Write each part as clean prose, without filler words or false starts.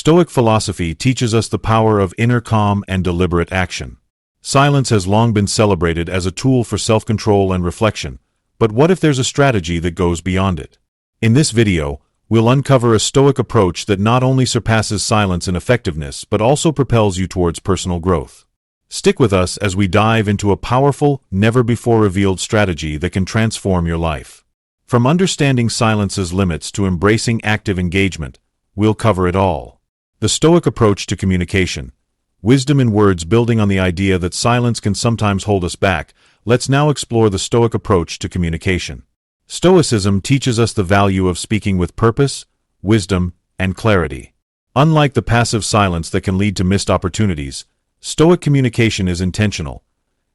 Stoic philosophy teaches us the power of inner calm and deliberate action. Silence has long been celebrated as a tool for self-control and reflection, but what if there's a strategy that goes beyond it? In this video, we'll uncover a Stoic approach that not only surpasses silence in effectiveness but also propels you towards personal growth. Stick with us as we dive into a powerful, never-before-revealed strategy that can transform your life. From understanding silence's limits to embracing active engagement, we'll cover it all. The Stoic approach to communication. Wisdom in words. Building on the idea that silence can sometimes hold us back, let's now explore the Stoic approach to communication. Stoicism teaches us the value of speaking with purpose, wisdom, and clarity. Unlike the passive silence that can lead to missed opportunities, Stoic communication is intentional.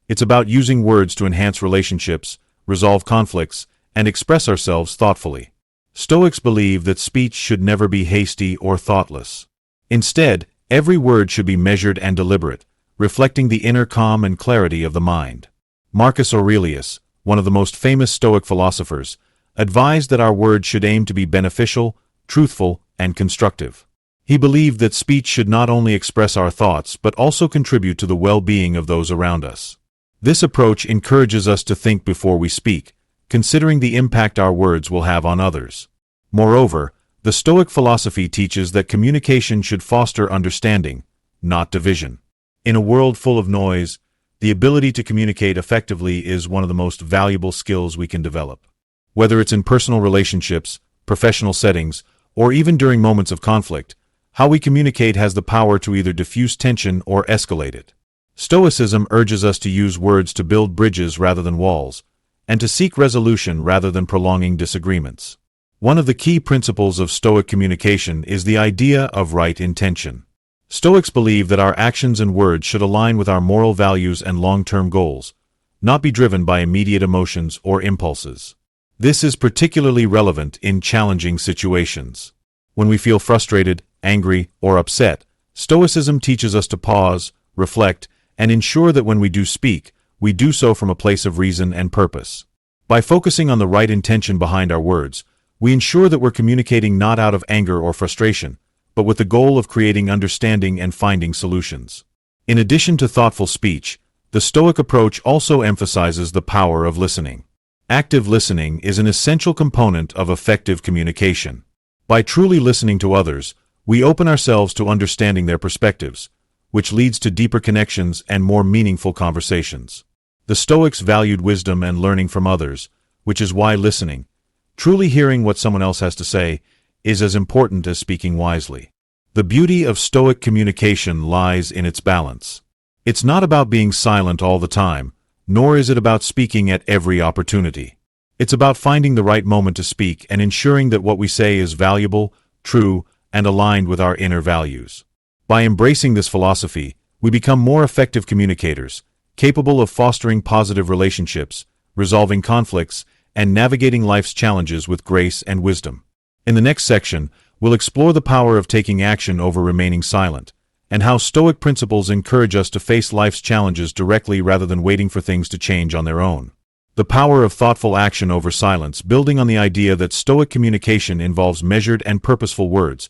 It's about using words to enhance relationships, resolve conflicts, and express ourselves thoughtfully. Stoics believe that speech should never be hasty or thoughtless. Instead, every word should be measured and deliberate, reflecting the inner calm and clarity of the mind. Marcus Aurelius, one of the most famous Stoic philosophers, advised that our words should aim to be beneficial, truthful, and constructive. He believed that speech should not only express our thoughts but also contribute to the well-being of those around us. This approach encourages us to think before we speak, considering the impact our words will have on others. Moreover, the Stoic philosophy teaches that communication should foster understanding, not division. In a world full of noise, the ability to communicate effectively is one of the most valuable skills we can develop. Whether it's in personal relationships, professional settings, or even during moments of conflict, how we communicate has the power to either diffuse tension or escalate it. Stoicism urges us to use words to build bridges rather than walls, and to seek resolution rather than prolonging disagreements. One of the key principles of Stoic communication is the idea of right intention. Stoics believe that our actions and words should align with our moral values and long-term goals, not be driven by immediate emotions or impulses. This is particularly relevant in challenging situations. When we feel frustrated, angry, or upset, Stoicism teaches us to pause, reflect, and ensure that when we do speak, we do so from a place of reason and purpose. By focusing on the right intention behind our words, we ensure that we're communicating not out of anger or frustration, but with the goal of creating understanding and finding solutions. In addition to thoughtful speech, the Stoic approach also emphasizes the power of listening. Active listening is an essential component of effective communication. By truly listening to others, we open ourselves to understanding their perspectives, which leads to deeper connections and more meaningful conversations. The Stoics valued wisdom and learning from others, which is why listening, truly hearing what someone else has to say, is as important as speaking wisely. The beauty of Stoic communication lies in its balance. It's not about being silent all the time, nor is it about speaking at every opportunity. It's about finding the right moment to speak and ensuring that what we say is valuable, true, and aligned with our inner values. By embracing this philosophy, we become more effective communicators, capable of fostering positive relationships, resolving conflicts, and navigating life's challenges with grace and wisdom. In the next section, we'll explore the power of taking action over remaining silent, and how Stoic principles encourage us to face life's challenges directly rather than waiting for things to change on their own. The power of thoughtful action over silence. Building on the idea that Stoic communication involves measured and purposeful words,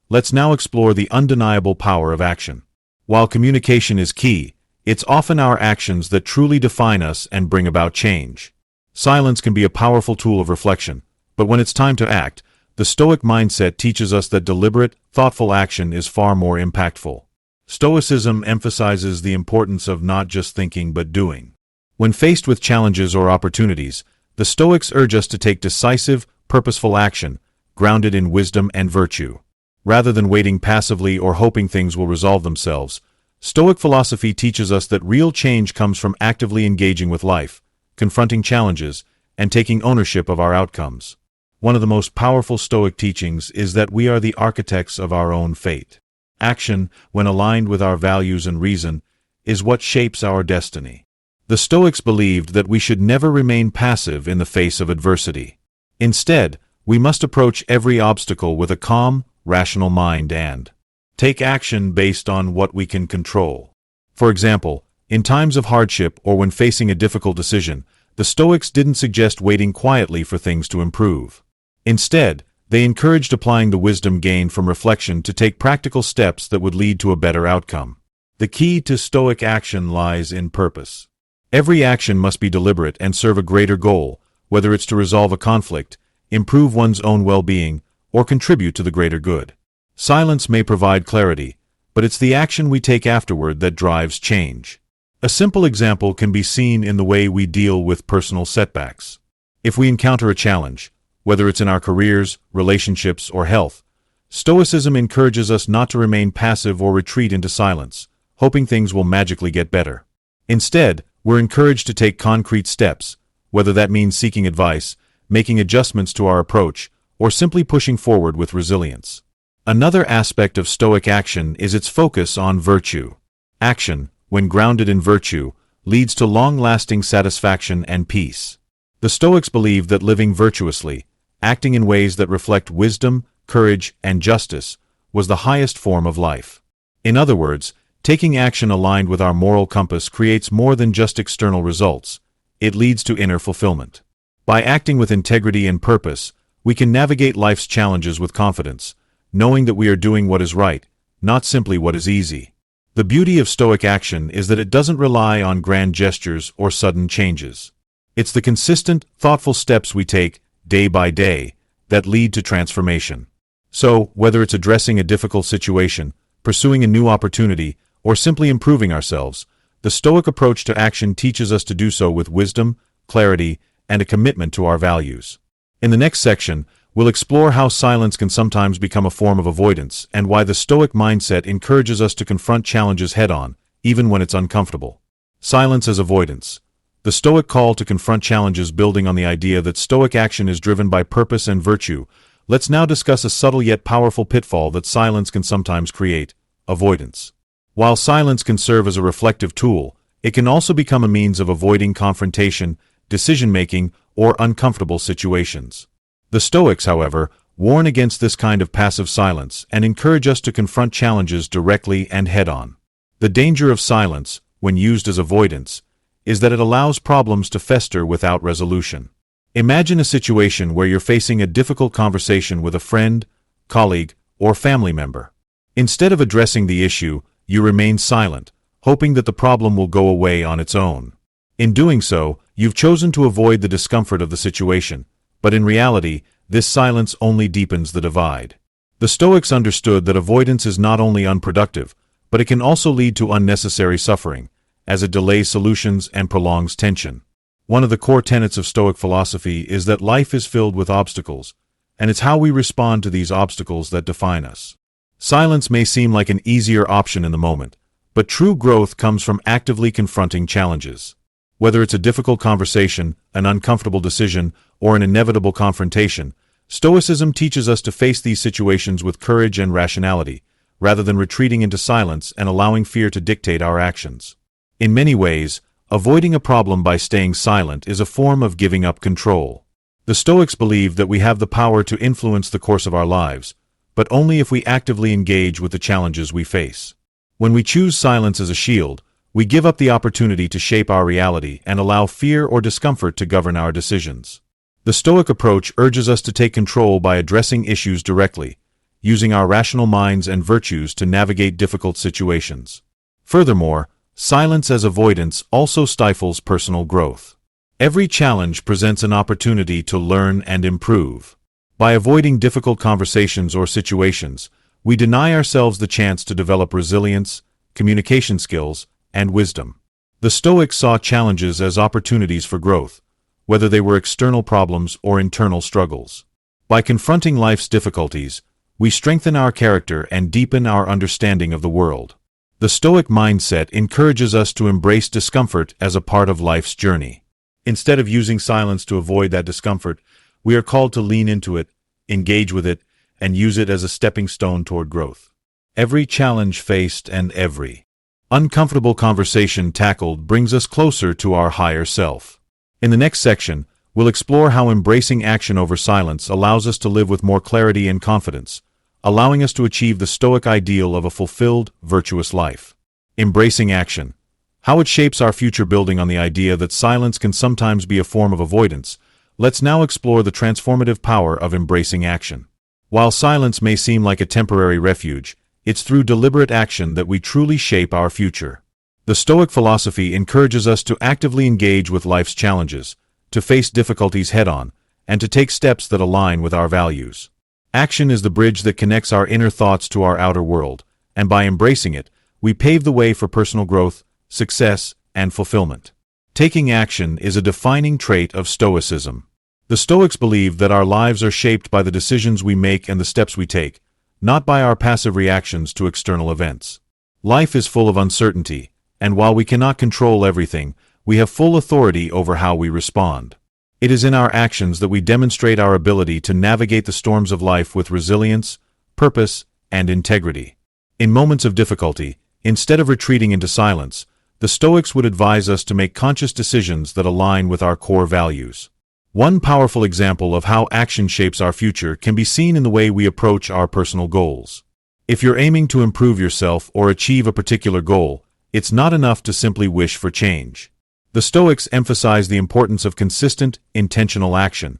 let's now explore the undeniable power of action. While communication is key, it's often our actions that truly define us and bring about change. Silence can be a powerful tool of reflection, but when it's time to act, the Stoic mindset teaches us that deliberate, thoughtful action is far more impactful. Stoicism emphasizes the importance of not just thinking but doing. When faced with challenges or opportunities, the Stoics urge us to take decisive, purposeful action, grounded in wisdom and virtue. Rather than waiting passively or hoping things will resolve themselves, Stoic philosophy teaches us that real change comes from actively engaging with life, confronting challenges, and taking ownership of our outcomes. One of the most powerful Stoic teachings is that we are the architects of our own fate. Action, when aligned with our values and reason, is what shapes our destiny. The Stoics believed that we should never remain passive in the face of adversity. Instead, we must approach every obstacle with a calm, rational mind and take action based on what we can control. For example, in times of hardship or when facing a difficult decision, the Stoics didn't suggest waiting quietly for things to improve. Instead, They encouraged applying the wisdom gained from reflection to take practical steps that would lead to a better outcome. The key to Stoic action lies in purpose. Every action must be deliberate and serve a greater goal, whether it's to resolve a conflict, improve one's own well-being, or contribute to the greater good. Silence may provide clarity, but it's the action we take afterward that drives change. A simple example can be seen in the way we deal with personal setbacks. If we encounter a challenge, whether it's in our careers, relationships, or health, Stoicism encourages us not to remain passive or retreat into silence, hoping things will magically get better. Instead, we're encouraged to take concrete steps, whether that means seeking advice, making adjustments to our approach, or simply pushing forward with resilience. Another aspect of Stoic action is its focus on virtue. Action, when grounded in virtue, leads to long-lasting satisfaction and peace. The Stoics believed that living virtuously, acting in ways that reflect wisdom, courage, and justice, was the highest form of life. In other words, taking action aligned with our moral compass creates more than just external results. It leads to inner fulfillment. By acting with integrity and purpose, we can navigate life's challenges with confidence, knowing that we are doing what is right, not simply what is easy. The beauty of Stoic action is that it doesn't rely on grand gestures or sudden changes. It's the consistent, thoughtful steps we take, day by day, that lead to transformation. So, whether it's addressing a difficult situation, pursuing a new opportunity, or simply improving ourselves, the Stoic approach to action teaches us to do so with wisdom, clarity, and a commitment to our values. In the next section, we'll explore how silence can sometimes become a form of avoidance and why the Stoic mindset encourages us to confront challenges head-on, even when it's uncomfortable. Silence as avoidance. The Stoic call to confront challenges building on the idea that Stoic action is driven by purpose and virtue. Let's now discuss a subtle yet powerful pitfall that silence can sometimes create: avoidance. While silence can serve as a reflective tool, it can also become a means of avoiding confrontation, decision-making, or uncomfortable situations. The Stoics, however, warn against this kind of passive silence and encourage us to confront challenges directly and head-on. The danger of silence, when used as avoidance, is that it allows problems to fester without resolution. Imagine a situation where you're facing a difficult conversation with a friend, colleague, or family member. Instead of addressing the issue, you remain silent, hoping that the problem will go away on its own. In doing so, you've chosen to avoid the discomfort of the situation, but in reality, this silence only deepens the divide. The Stoics understood that avoidance is not only unproductive, but it can also lead to unnecessary suffering, as it delays solutions and prolongs tension. One of the core tenets of Stoic philosophy is that life is filled with obstacles, and it's how we respond to these obstacles that define us. Silence may seem like an easier option in the moment, but true growth comes from actively confronting challenges. Whether it's a difficult conversation, an uncomfortable decision, or an inevitable confrontation, Stoicism teaches us to face these situations with courage and rationality, rather than retreating into silence and allowing fear to dictate our actions. In many ways, avoiding a problem by staying silent is a form of giving up control. The Stoics believe that we have the power to influence the course of our lives, but only if we actively engage with the challenges we face. When we choose silence as a shield, we give up the opportunity to shape our reality and allow fear or discomfort to govern our decisions. The Stoic approach urges us to take control by addressing issues directly, using our rational minds and virtues to navigate difficult situations. Furthermore, silence as avoidance also stifles personal growth. Every challenge presents an opportunity to learn and improve. By avoiding difficult conversations or situations, we deny ourselves the chance to develop resilience, communication skills, and wisdom. The Stoics saw challenges as opportunities for growth, whether they were external problems or internal struggles. By confronting life's difficulties, we strengthen our character and deepen our understanding of the world. The Stoic mindset encourages us to embrace discomfort as a part of life's journey. Instead of using silence to avoid that discomfort, we are called to lean into it, engage with it, and use it as a stepping stone toward growth. Every challenge faced and every uncomfortable conversation tackled brings us closer to our higher self. In the next section, we'll explore how embracing action over silence allows us to live with more clarity and confidence, allowing us to achieve the Stoic ideal of a fulfilled, virtuous life. Embracing action. How it shapes our future. Building on the idea that silence can sometimes be a form of avoidance, let's now explore the transformative power of embracing action. While silence may seem like a temporary refuge, it's through deliberate action that we truly shape our future. The Stoic philosophy encourages us to actively engage with life's challenges, to face difficulties head-on, and to take steps that align with our values. Action is the bridge that connects our inner thoughts to our outer world, and by embracing it, we pave the way for personal growth, success, and fulfillment. Taking action is a defining trait of Stoicism. The Stoics believe that our lives are shaped by the decisions we make and the steps we take, not by our passive reactions to external events. Life is full of uncertainty, and while we cannot control everything, we have full authority over how we respond. It is in our actions that we demonstrate our ability to navigate the storms of life with resilience, purpose, and integrity. In moments of difficulty, instead of retreating into silence, the Stoics would advise us to make conscious decisions that align with our core values. One powerful example of how action shapes our future can be seen in the way we approach our personal goals. If you're aiming to improve yourself or achieve a particular goal, it's not enough to simply wish for change. The Stoics emphasize the importance of consistent, intentional action,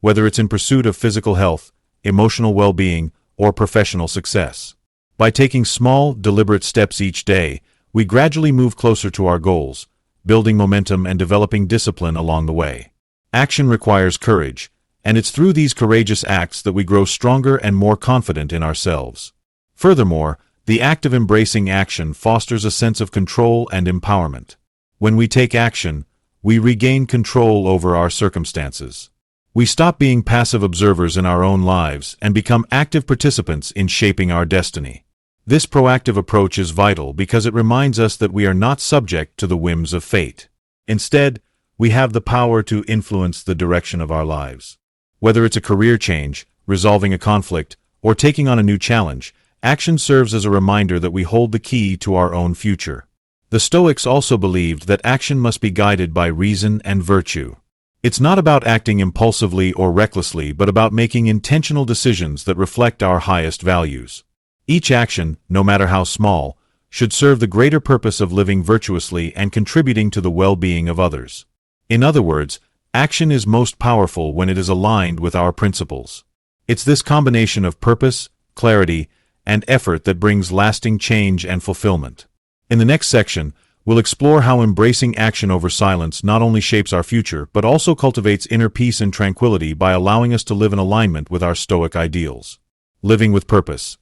whether it's in pursuit of physical health, emotional well-being, or professional success. By taking small, deliberate steps each day, we gradually move closer to our goals, building momentum and developing discipline along the way. Action requires courage, and it's through these courageous acts that we grow stronger and more confident in ourselves. Furthermore, the act of embracing action fosters a sense of control and empowerment. When we take action, we regain control over our circumstances. We stop being passive observers in our own lives and become active participants in shaping our destiny. This proactive approach is vital because it reminds us that we are not subject to the whims of fate. Instead, we have the power to influence the direction of our lives. Whether it's a career change, resolving a conflict, or taking on a new challenge, action serves as a reminder that we hold the key to our own future. The Stoics also believed that action must be guided by reason and virtue. It's not about acting impulsively or recklessly, but about making intentional decisions that reflect our highest values. Each action, no matter how small, should serve the greater purpose of living virtuously and contributing to the well-being of others. In other words, action is most powerful when it is aligned with our principles. It's this combination of purpose, clarity, and effort that brings lasting change and fulfillment. In the next section, we'll explore how embracing action over silence not only shapes our future but also cultivates inner peace and tranquility by allowing us to live in alignment with our Stoic ideals. Living with purpose.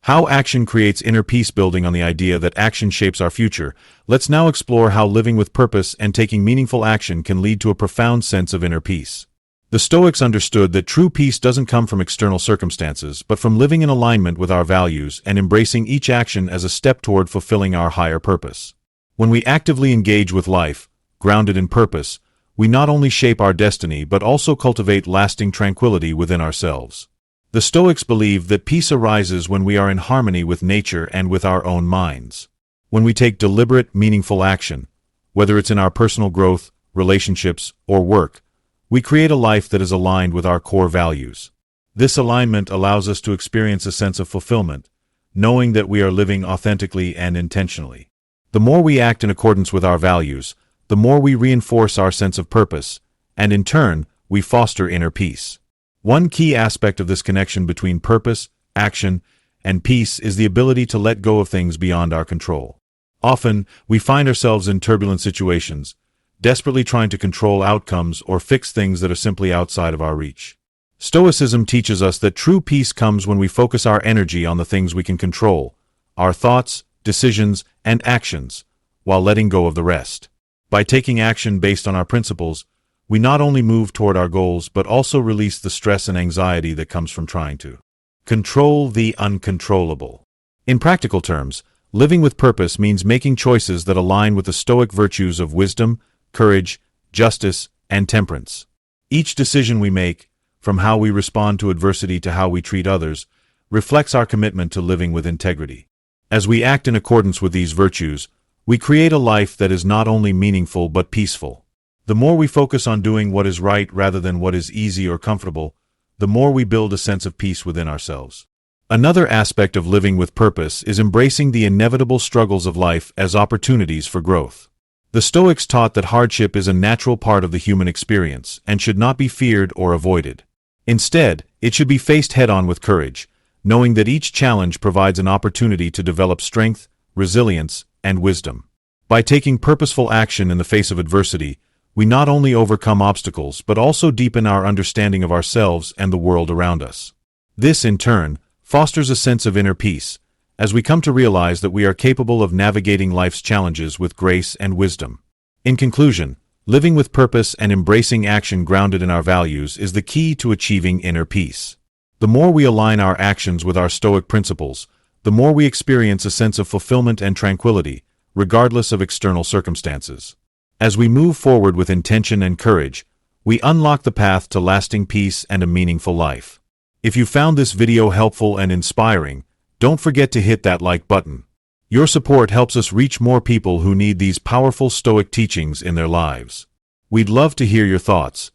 How action creates inner peace. Building on the idea that action shapes our future, let's now explore how living with purpose and taking meaningful action can lead to a profound sense of inner peace. The Stoics understood that true peace doesn't come from external circumstances, but from living in alignment with our values and embracing each action as a step toward fulfilling our higher purpose. When we actively engage with life, grounded in purpose, we not only shape our destiny but also cultivate lasting tranquility within ourselves. The Stoics believe that peace arises when we are in harmony with nature and with our own minds. When we take deliberate, meaningful action, whether it's in our personal growth, relationships, or work, we create a life that is aligned with our core values. This alignment allows us to experience a sense of fulfillment, knowing that we are living authentically and intentionally. The more we act in accordance with our values, the more we reinforce our sense of purpose, and in turn, we foster inner peace. One key aspect of this connection between purpose, action, and peace is the ability to let go of things beyond our control. Often, we find ourselves in turbulent situations, desperately trying to control outcomes or fix things that are simply outside of our reach. Stoicism teaches us that true peace comes when we focus our energy on the things we can control, our thoughts, decisions, and actions, while letting go of the rest. By taking action based on our principles, we not only move toward our goals but also release the stress and anxiety that comes from trying to control the uncontrollable. In practical terms, living with purpose means making choices that align with the Stoic virtues of wisdom, courage, justice, and temperance. Each decision we make, from how we respond to adversity to how we treat others, reflects our commitment to living with integrity. As we act in accordance with these virtues, we create a life that is not only meaningful but peaceful. The more we focus on doing what is right rather than what is easy or comfortable, the more we build a sense of peace within ourselves. Another aspect of living with purpose is embracing the inevitable struggles of life as opportunities for growth. The Stoics taught that hardship is a natural part of the human experience and should not be feared or avoided. Instead, it should be faced head-on with courage, knowing that each challenge provides an opportunity to develop strength, resilience, and wisdom. By taking purposeful action in the face of adversity, we not only overcome obstacles but also deepen our understanding of ourselves and the world around us. This, in turn, fosters a sense of inner peace, as we come to realize that we are capable of navigating life's challenges with grace and wisdom. In conclusion, living with purpose and embracing action grounded in our values is the key to achieving inner peace. The more we align our actions with our Stoic principles, the more we experience a sense of fulfillment and tranquility, regardless of external circumstances. As we move forward with intention and courage, we unlock the path to lasting peace and a meaningful life. If you found this video helpful and inspiring, don't forget to hit that like button. Your support helps us reach more people who need these powerful Stoic teachings in their lives. We'd love to hear your thoughts.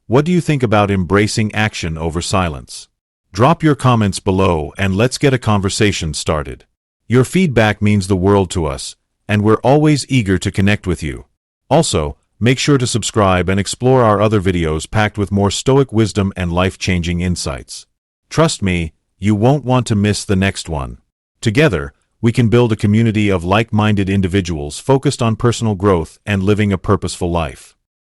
What do you think about embracing action over silence? Drop your comments below and let's get a conversation started. Your feedback means the world to us, and we're always eager to connect with you. Also, make sure to subscribe and explore our other videos packed with more Stoic wisdom and life-changing insights. Trust me, you won't want to miss the next one. Together, we can build a community of like-minded individuals focused on personal growth and living a purposeful life.